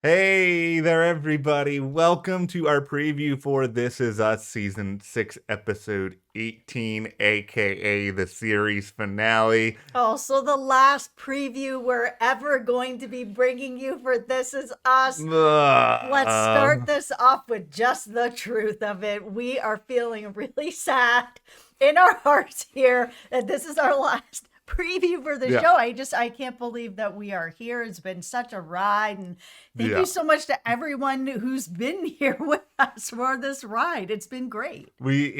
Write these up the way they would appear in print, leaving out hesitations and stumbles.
Hey there, everybody. Welcome to our preview for This Is Us Season 6, Episode 18, aka the series finale. Also, the last preview we're ever going to be bringing you for This Is Us. Let's start Ugh. this off with just the truth of it. We are feeling really sad in our hearts here that this is our last preview for the yeah, show. I can't believe that we are here. It's been such a ride, and thank you yeah. so much to everyone who's been here with us for this ride. It's been great. We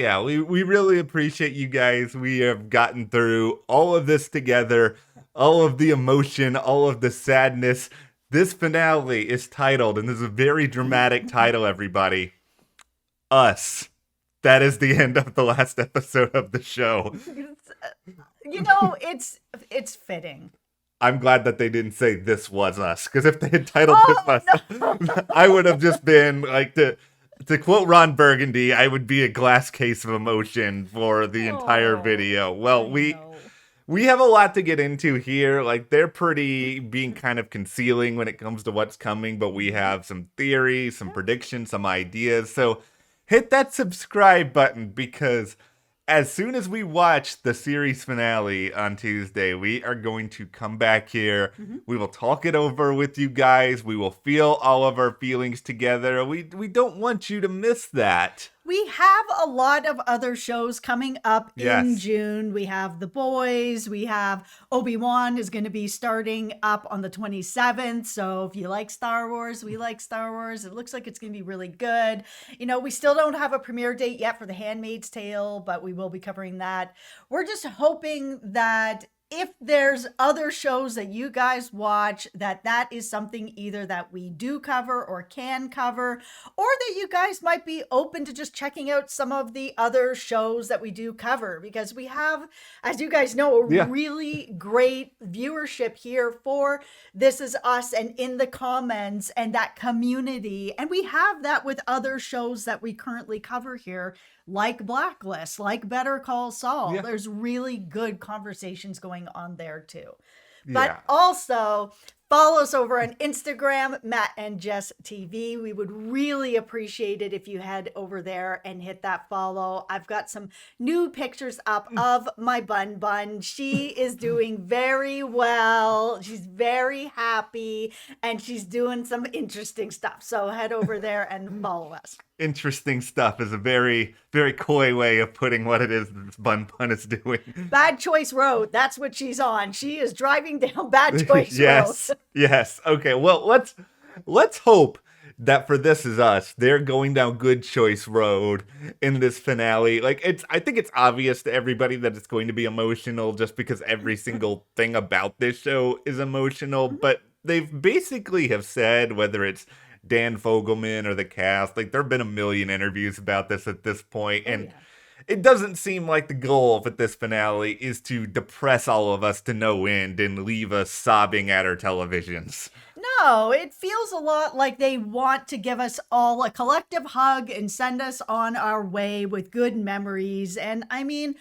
really appreciate you guys. We have gotten through all of this together, all of the emotion, all of the sadness. This finale is titled, and this is a very dramatic title, everybody. Us. That is the end of the last episode of the show. It's fitting. I'm glad that they didn't say This Was Us, because if they had titled This Oh Was no. I would have just been like, to quote Ron Burgundy, I would be a glass case of emotion for the entire Oh, video. Well, I we know. we have a lot to get into here. Like, they're pretty being kind of concealing when it comes to what's coming, but we Mhm. have some theories, some Yeah. predictions, some ideas. So hit that subscribe button, because as soon as we watch the series finale on Tuesday, we are going to come back here. Mhm. We will talk it over with you guys. We will feel all of our feelings together. We don't want you to miss that. We have a lot of other shows coming up in Yes. June. We have The Boys. We have Obi-Wan is going to be starting up on the 27th. So if you like Star Wars, we like Star Wars. It looks like it's going to be really good. We still don't have a premiere date yet for The Handmaid's Tale, but we will be covering that. We're just hoping that if there's other shows that you guys watch, that is something either that we do cover or can cover, or that you guys might be open to just checking out some of the other shows that we do cover, because we have, as you guys know, a Yeah. really great viewership here for This Is Us and in the comments and that community. And we have that with other shows that we currently cover here, like Blacklist, like Better Call Saul. Yeah. There's really good conversations going on there too. But Yeah. also, follow us over on Instagram, Matt and Jess TV. We would really appreciate it if you head over there and hit that follow. I've got some new pictures up of my bun bun. She is doing very well. She's very happy and she's doing some interesting stuff. So head over there and follow us. Interesting stuff is a very, very coy way of putting what it is that this Bun Bun is doing. Bad Choice Road. That's what she's on. She is driving down Bad Choice Road. Yes. Yes. Okay. Well, let's hope that for This Is Us, they're going down Good Choice Road in this finale. Like, I think it's obvious to everybody that it's going to be emotional, just because every single thing about this show is emotional. But they've basically have said, whether it's Dan Fogelman or the cast, like, there have been a million interviews about this at this point, Oh, and yeah. it doesn't seem like the goal of this finale is to depress all of us to no end and leave us sobbing at our televisions. No, it feels a lot like they want to give us all a collective hug and send us on our way with good memories. And I mean,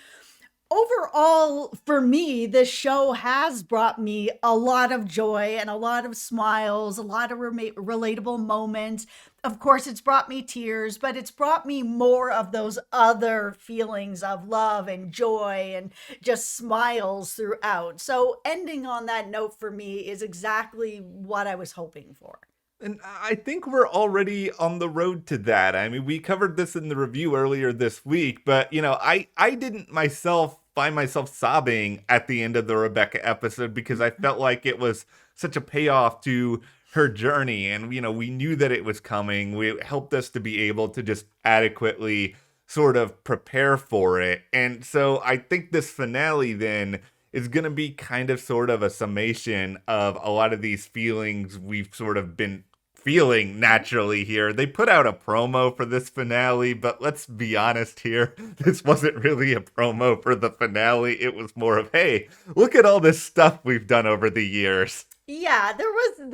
overall, for me, this show has brought me a lot of joy and a lot of smiles, a lot of relatable moments. Of course, it's brought me tears, but it's brought me more of those other feelings of love and joy and just smiles throughout. So, ending on that note for me is exactly what I was hoping for. And I think we're already on the road to that. I mean, we covered this in the review earlier this week, but I didn't myself find myself sobbing at the end of the Rebecca episode, because I felt like it was such a payoff to her journey, and we knew that it was coming. It helped us to be able to just adequately sort of prepare for it. And so I think this finale then is going to be kind of sort of a summation of a lot of these feelings we've sort of been feeling naturally here. They put out a promo for this finale, but let's be honest here. This wasn't really a promo for the finale. It was more of, hey, look at all this stuff we've done over the years. Yeah, there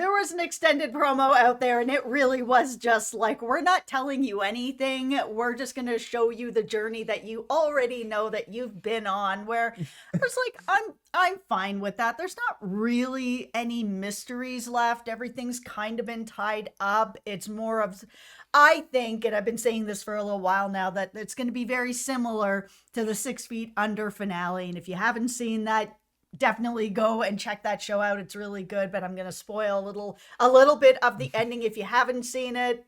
was an extended promo out there, and it really was just like, we're not telling you anything. We're just gonna show you the journey that you already know that you've been on. Where I was like, I'm fine with that. There's not really any mysteries left. Everything's kind of been tied up. It's more of, I think, and I've been saying this for a little while now, that it's going to be very similar to the 6 Feet Under finale. And if you haven't seen that, definitely go and check that show out. It's really good, but I'm going to spoil a little bit of the ending if you haven't seen it.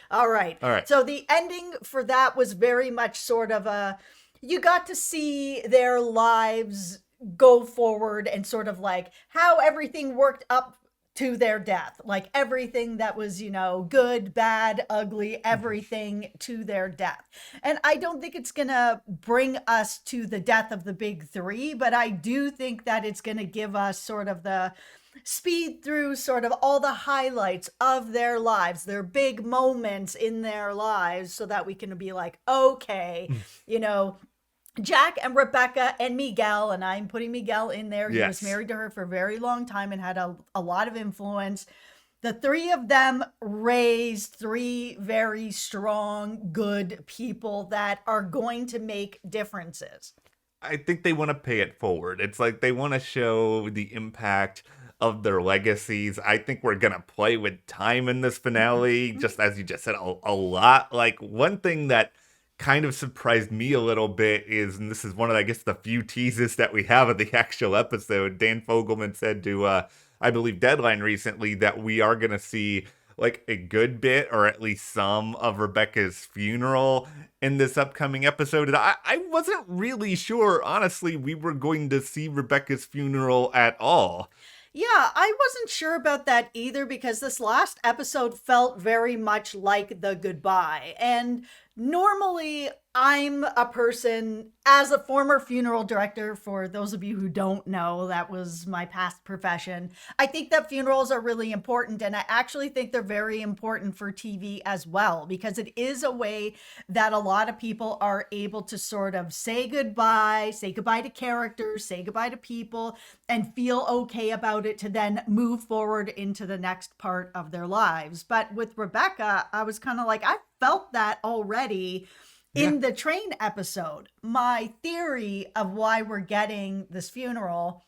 All right. All right. So the ending for that was very much sort of a, you got to see their lives go forward and sort of like how everything worked up to their death. Like everything that was, good, bad, ugly, everything to their death. And I don't think it's going to bring us to the death of the big three, but I do think that it's going to give us sort of the speed through sort of all the highlights of their lives, their big moments in their lives, so that we can be like, okay, you know, Jack and Rebecca and Miguel, and I'm putting Miguel in there. He was Yes. married to her for a very long time and had a lot of influence. The three of them raised three very strong, good people that are going to make differences. I think they want to pay it forward. It's like they want to show the impact of their legacies. I think we're going to play with time in this finale, just as you just said, a lot. Like, one thing that kind of surprised me a little bit is, and this is one of, I guess, the few teases that we have of the actual episode, Dan Fogelman said to, I believe, Deadline recently, that we are going to see like a good bit, or at least some, of Rebecca's funeral in this upcoming episode. And I wasn't really sure, honestly, we were going to see Rebecca's funeral at all. Yeah, I wasn't sure about that either, because this last episode felt very much like the goodbye. And normally I'm a person, as a former funeral director, for those of you who don't know, that was my past profession. I think that funerals are really important, and I actually think they're very important for TV as well, because it is a way that a lot of people are able to sort of say goodbye to characters, say goodbye to people, and feel okay about it to then move forward into the next part of their lives. But with Rebecca, I was kind of like, I felt that already in the train episode. My theory of why we're getting this funeral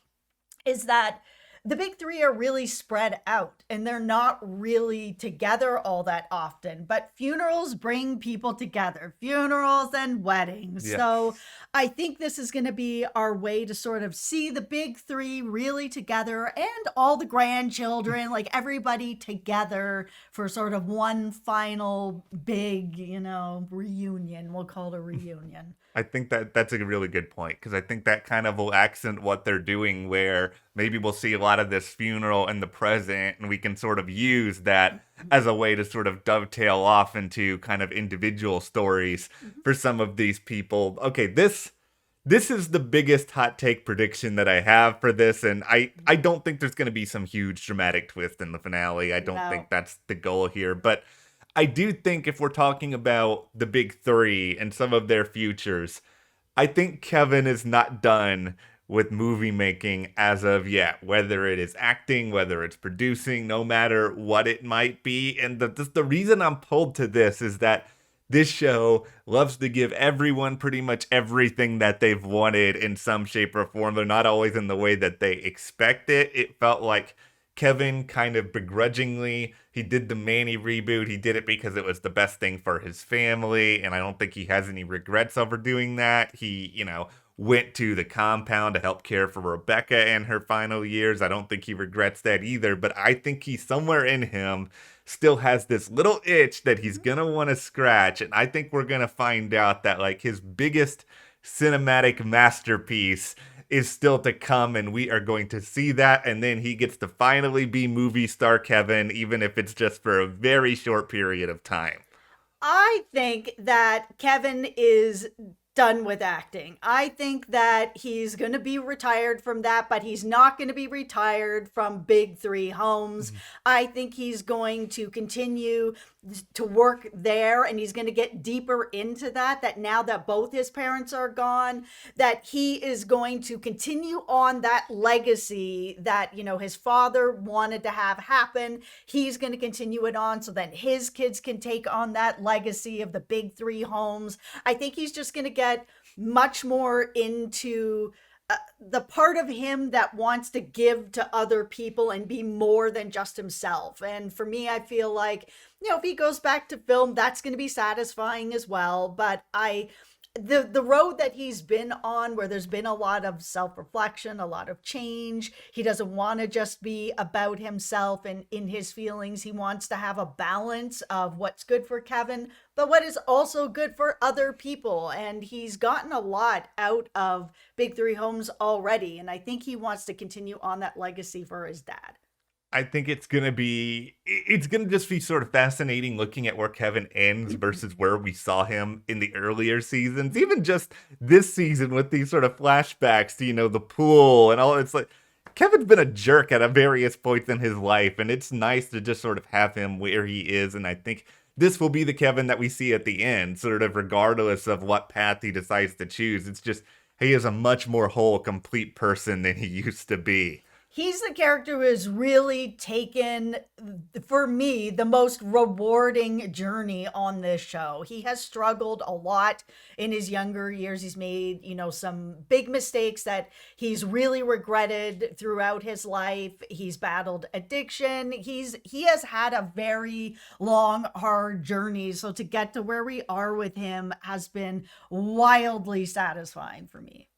is that the big three are really spread out and they're not really together all that often, but funerals bring people together, funerals and weddings. Yes. So I think this is going to be our way to sort of see the big three really together, and all the grandchildren, like everybody together for sort of one final big, reunion. We'll call it a reunion. I think that that's a really good point, because I think that kind of will accent what they're doing, where maybe we'll see a lot of this funeral in the present, and we can sort of use that as a way to sort of dovetail off into kind of individual stories for some of these people. Okay, this is the biggest hot take prediction that I have for this, and I don't think there's going to be some huge dramatic twist in the finale. I don't think that's the goal here, but I do think if we're talking about the big three and some of their futures, I think Kevin is not done with movie making as of yet, whether it is acting, whether it's producing, no matter what it might be. And the reason I'm pulled to this is that this show loves to give everyone pretty much everything that they've wanted in some shape or form. They're not always in the way that they expect it. It felt like Kevin kind of begrudgingly, he did the Manny reboot. He did it because it was the best thing for his family, and I don't think he has any regrets over doing that. He, went to the compound to help care for Rebecca in her final years. I don't think he regrets that either, but I think he, somewhere in him, still has this little itch that he's gonna want to scratch, and I think we're gonna find out that, like, his biggest cinematic masterpiece is still to come, and we are going to see that, and then he gets to finally be movie star Kevin, even if it's just for a very short period of time. I think that Kevin is done with acting. I think that he's going to be retired from that, but he's not going to be retired from big three homes. I think he's going to continue to work there, and he's going to get deeper into that now that both his parents are gone, that he is going to continue on that legacy that, you know, his father wanted to have happen. He's going to continue it on so that his kids can take on that legacy of the big three homes. I think he's just going to get much more into the part of him that wants to give to other people and be more than just himself. And for me, I feel like, you know, if he goes back to film, that's going to be satisfying as well. But the road that he's been on, where there's been a lot of self-reflection, a lot of change, he doesn't want to just be about himself and in his feelings. He wants to have a balance of what's good for Kevin, but what is also good for other people. And he's gotten a lot out of Big Three Homes already, and I think he wants to continue on that legacy for his dad. I think it's gonna just be sort of fascinating looking at where Kevin ends versus where we saw him in the earlier seasons. Even just this season with these sort of flashbacks to, you know, the pool and all. It's like Kevin's been a jerk at various points in his life, and it's nice to just sort of have him where he is. And I think this will be the Kevin that we see at the end, sort of regardless of what path he decides to choose. It's just he is a much more whole, complete person than he used to be. He's the character who has really taken, for me, the most rewarding journey on this show. He has struggled a lot in his younger years. He's made, you know, some big mistakes that he's really regretted throughout his life. He's battled addiction. He has had a very long, hard journey. So to get to where we are with him has been wildly satisfying for me.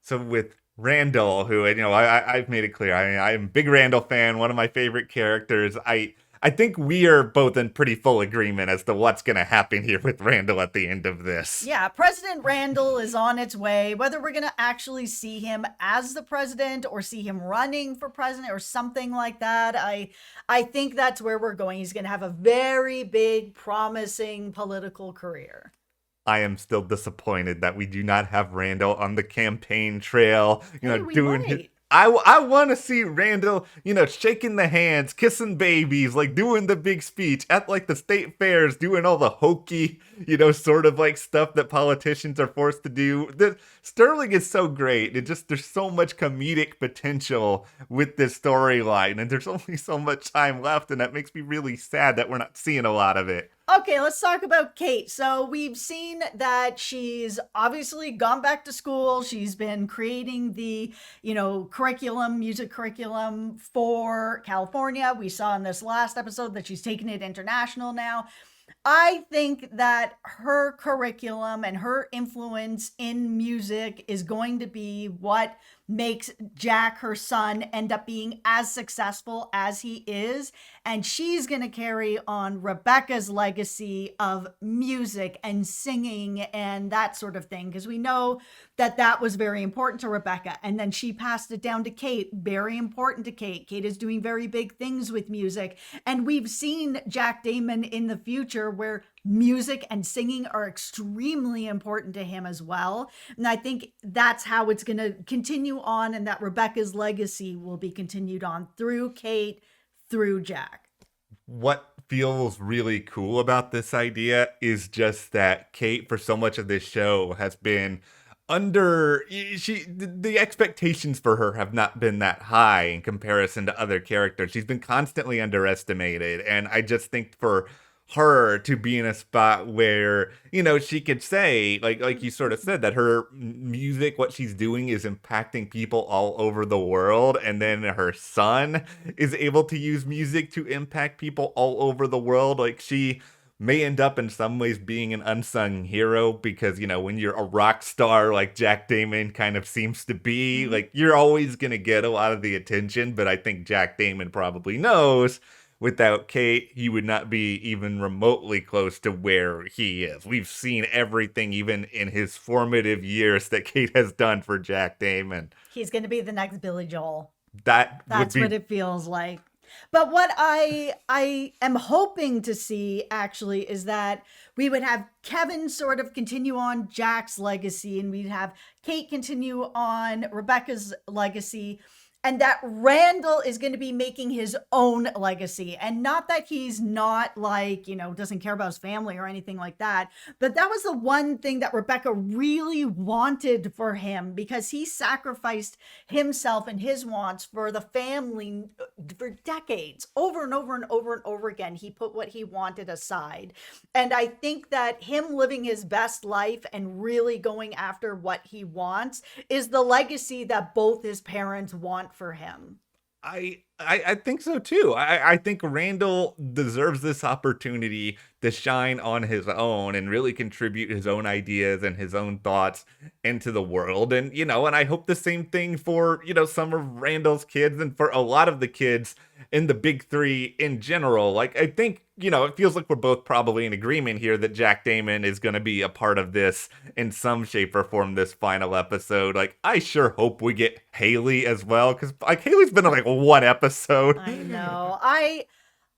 So with Randall, who, you know, I've made it clear, I'm a big Randall fan, one of my favorite characters. I think we are both in pretty full agreement as to what's going to happen here with Randall at the end of this. Yeah, President Randall is on its way. Whether we're going to actually see him as the president or see him running for president or something like that, I think that's where we're going. He's going to have a very big, promising political career. I am still disappointed that we do not have Randall on the campaign trail, you know, doing his. I want to see Randall, you know, shaking the hands, kissing babies, like doing the big speech at like the state fairs, doing all the hokey, you know, sort of like stuff that politicians are forced to do. Sterling is so great. There's so much comedic potential with this storyline, and there's only so much time left, and that makes me really sad that we're not seeing a lot of it. Okay, let's talk about Kate. So we've seen that she's obviously gone back to school. She's been creating the, you know, music curriculum for California. We saw in this last episode that she's taking it international now. I think that her curriculum and her influence in music is going to be what makes Jack, her son, end up being as successful as he is. And she's going to carry on Rebecca's legacy of music and singing and that sort of thing. Because we know that that was very important to Rebecca. And then she passed it down to Kate, very important to Kate. Kate is doing very big things with music. And we've seen Jack Damon in the future where music and singing are extremely important to him as well. And I think that's how it's going to continue on, and that Rebecca's legacy will be continued on through Kate, through Jack. What feels really cool about this idea is just that Kate, for so much of this show, has been the expectations for her have not been that high in comparison to other characters. She's been constantly underestimated, and I just think for her to be in a spot where, you know, she could say, like you sort of said, that her music, what she's doing is impacting people all over the world, and then her son is able to use music to impact people all over the world. Like, she may end up in some ways being an unsung hero because, you know, when you're a rock star like Jack Damon kind of seems to be, like, you're always gonna get a lot of the attention. But I think Jack Damon probably knows without Kate, he would not be even remotely close to where he is. We've seen everything, even in his formative years, that Kate has done for Jack Damon. He's going to be the next Billy Joel. That's what it feels like. But what I am hoping to see, actually, is that we would have Kevin sort of continue on Jack's legacy, and we'd have Kate continue on Rebecca's legacy. and that Randall is going to be making his own legacy. And not that he's not like, doesn't care about his family or anything like that, but that was the one thing that Rebecca really wanted for him, because he sacrificed himself and his wants for the family for decades, over and over and over and over again. He put what he wanted aside. And I think that him living his best life and really going after what he wants is the legacy that both his parents want for him. I think so too. I think Randall deserves this opportunity to shine on his own and really contribute his own ideas and his own thoughts into the world. And I hope the same thing for, some of Randall's kids and for a lot of the kids in the big three in general. Like, I think, it feels like we're both probably in agreement here that Jack Damon is going to be a part of this in some shape or form this final episode. Like, I sure hope we get Haley as well, because like Haley's been on like one episode. I know.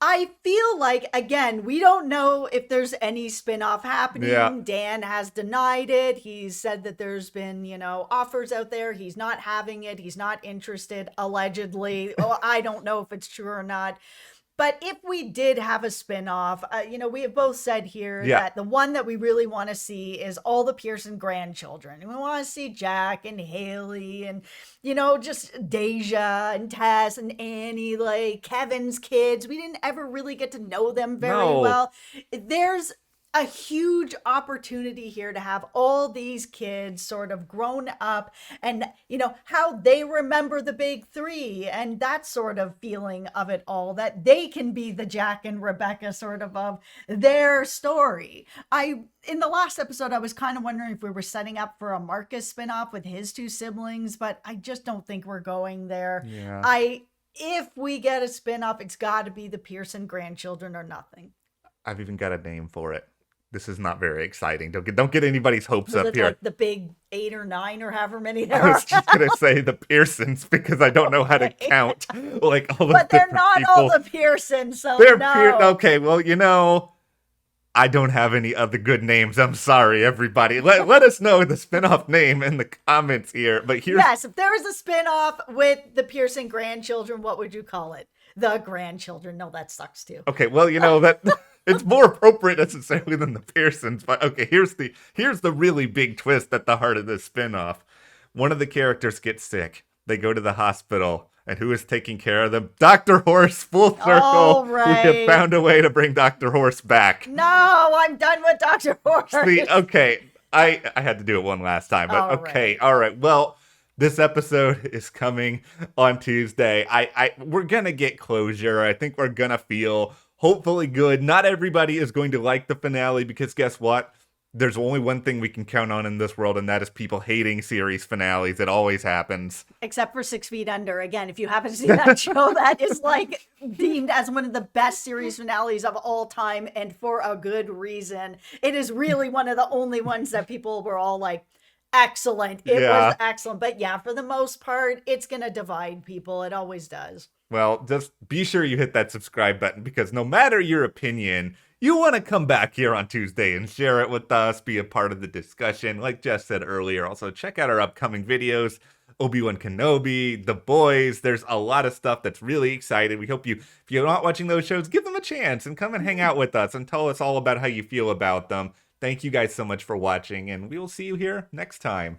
I feel like, again, we don't know if there's any spin-off happening. Yeah. Dan has denied it. He's said that there's been, offers out there. He's not having it. He's not interested, allegedly. Well, I don't know if it's true or not. But if we did have a spinoff, we have both said here that the one that we really want to see is all the Pearson grandchildren. And we want to see Jack and Haley and, just Deja and Tess and Annie, like Kevin's kids. We didn't ever really get to know them very well. There's a huge opportunity here to have all these kids sort of grown up and, how they remember the big three and that sort of feeling of it all, that they can be the Jack and Rebecca sort of their story. In the last episode, I was kind of wondering if we were setting up for a Marcus spinoff with his two siblings, but I just don't think we're going there. Yeah. If we get a spinoff, it's got to be the Pearson grandchildren or nothing. I've even got a name for it. This is not very exciting. Don't get anybody's hopes up here. Like the big 8 or 9 or however many there I are. was just gonna say the Pearsons because I don't know how to count like all the But they're different not people. all the Pearsons, so They're no. okay, well, I don't have any other good names. I'm sorry, everybody. Let us know the spinoff name in the comments here. But here's Yes, if there was a spinoff with the Pearson grandchildren, what would you call it? The grandchildren. No, that sucks too. okay. Well, that it's more appropriate necessarily than the Pearsons. But okay, here's the really big twist at the heart of this spinoff. One of the characters gets sick. They go to the hospital. And who is taking care of them? Dr. Horse, full circle. All right. We have found a way to bring Dr. Horse back. No, I'm done with Dr. Horse. See, okay, I had to do it one last time, but okay, all right. Well, this episode is coming on Tuesday. We're gonna get closure. I think we're gonna feel hopefully good. Not everybody is going to like the finale because guess what? There's only one thing we can count on in this world, and that is people hating series finales. It always happens. Except for 6 Feet Under. Again, if you haven't seen that show, that is like deemed as one of the best series finales of all time, and for a good reason. It is really one of the only ones that people were all like, excellent. It was excellent. But yeah, for the most part, it's going to divide people. It always does. Well, just be sure you hit that subscribe button because no matter your opinion, you want to come back here on Tuesday and share it with us, be a part of the discussion. Like Jess said earlier, also check out our upcoming videos, Obi-Wan Kenobi, The Boys. There's a lot of stuff that's really exciting. We hope if you're not watching those shows, give them a chance and come and hang out with us and tell us all about how you feel about them. Thank you guys so much for watching, and we will see you here next time.